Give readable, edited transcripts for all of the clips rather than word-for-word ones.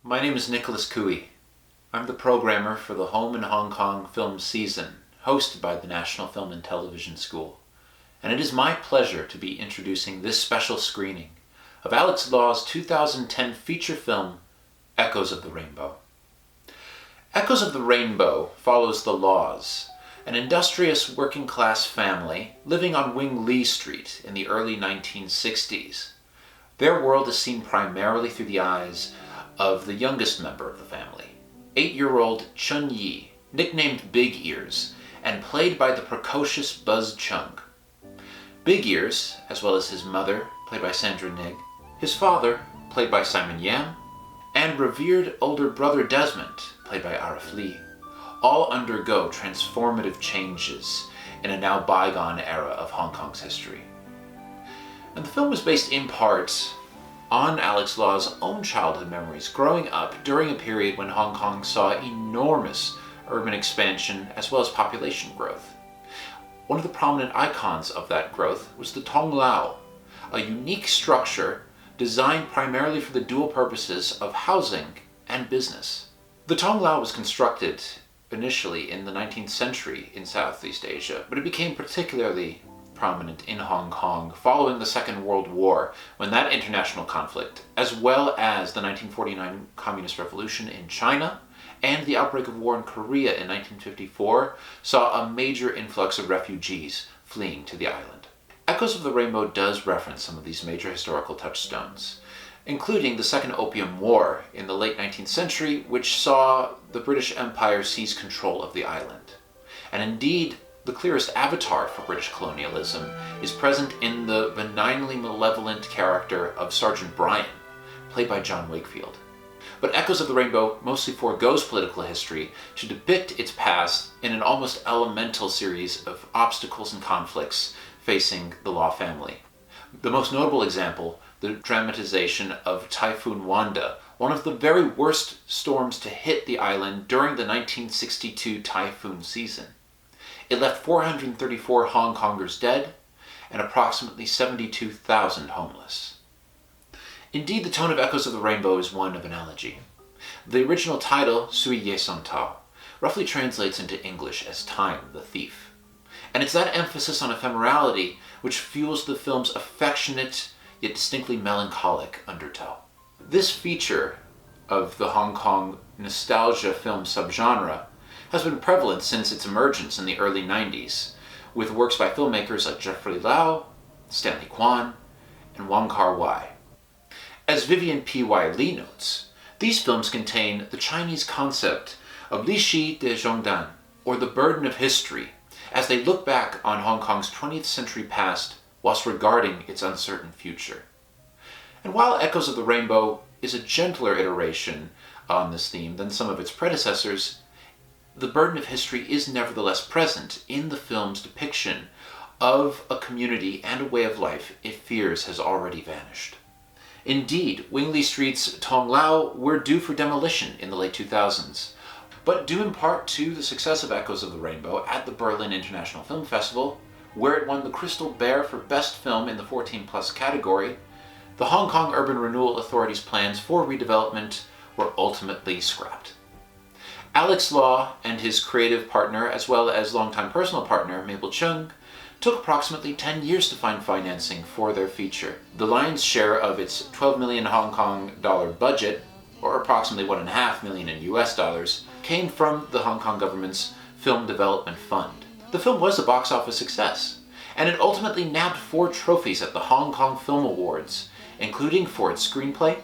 My name is Nicholas Kouhi. I'm the programmer for the Home in Hong Kong film season, hosted by the National Film and Television School. And it is my pleasure to be introducing this special screening of Alex Law's 2010 feature film, Echoes of the Rainbow. Echoes of the Rainbow follows the Laws, an industrious working-class family living on Wing Lee Street in the early 1960s. Their world is seen primarily through the eyes of the youngest member of the family, 8-year-old Chun Yi, nicknamed Big Ears, and played by the precocious Buzz Chung. Big Ears, as well as his mother, played by Sandra Nig, his father, played by Simon Yam, and revered older brother Desmond, played by Arif Lee, all undergo transformative changes in a now bygone era of Hong Kong's history. And the film is based in part on Alex Law's own childhood memories growing up during a period when Hong Kong saw enormous urban expansion as well as population growth. One of the prominent icons of that growth was the Tong Lau, a unique structure designed primarily for the dual purposes of housing and business. The Tong Lau was constructed initially in the 19th century in Southeast Asia, but it became particularly prominent in Hong Kong following the Second World War, when that international conflict, as well as the 1949 Communist Revolution in China and the outbreak of war in Korea in 1954, saw a major influx of refugees fleeing to the island. Echoes of the Rainbow does reference some of these major historical touchstones, including the Second Opium War in the late 19th century, which saw the British Empire seize control of the island. And indeed, the clearest avatar for British colonialism is present in the benignly malevolent character of Sergeant Brian, played by John Wakefield. But Echoes of the Rainbow mostly forgoes political history to depict its past in an almost elemental series of obstacles and conflicts facing the Law family. The most notable example, the dramatization of Typhoon Wanda, one of the very worst storms to hit the island during the 1962 typhoon season. It left 434 Hong Kongers dead and approximately 72,000 homeless. Indeed, the tone of Echoes of the Rainbow is one of analogy. The original title, Sui Ye Song Tao, roughly translates into English as Time, the Thief. And it's that emphasis on ephemerality which fuels the film's affectionate yet distinctly melancholic undertow. This feature of the Hong Kong nostalgia film subgenre has been prevalent since its emergence in the early 90s, with works by filmmakers like Jeffrey Lau, Stanley Kwan, and Wong Kar-wai. As Vivian P.Y. Lee notes, these films contain the Chinese concept of Li Shi de Zhongdan, or the burden of history, as they look back on Hong Kong's 20th century past whilst regarding its uncertain future. And while Echoes of the Rainbow is a gentler iteration on this theme than some of its predecessors, the burden of history is nevertheless present in the film's depiction of a community and a way of life it fears has already vanished. Indeed, Wing Lee Street's Tong Lau were due for demolition in the late 2000s, but due in part to the success of Echoes of the Rainbow at the Berlin International Film Festival, where it won the Crystal Bear for Best Film in the 14+ category, the Hong Kong Urban Renewal Authority's plans for redevelopment were ultimately scrapped. Alex Law and his creative partner, as well as longtime personal partner Mabel Chung, took approximately 10 years to find financing for their feature. The lion's share of its 12 million Hong Kong dollar budget, or approximately $1.5 million in US dollars, came from the Hong Kong government's Film Development Fund. The film was a box office success, and it ultimately nabbed 4 trophies at the Hong Kong Film Awards, including for its screenplay,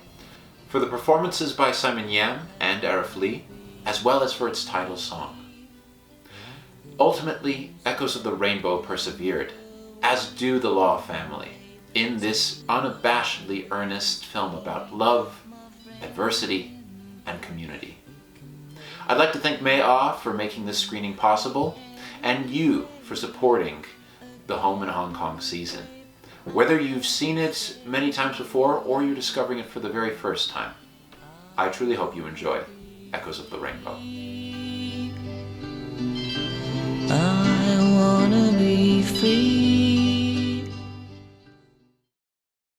for the performances by Simon Yam and Arif Lee, as well as for its title song. Ultimately, Echoes of the Rainbow persevered, as do the Law family, in this unabashedly earnest film about love, adversity, and community. I'd like to thank May Ah for making this screening possible, and you for supporting the Home in Hong Kong season. Whether you've seen it many times before or you're discovering it for the very first time, I truly hope you enjoy Echoes of the Rainbow. I wanna be free.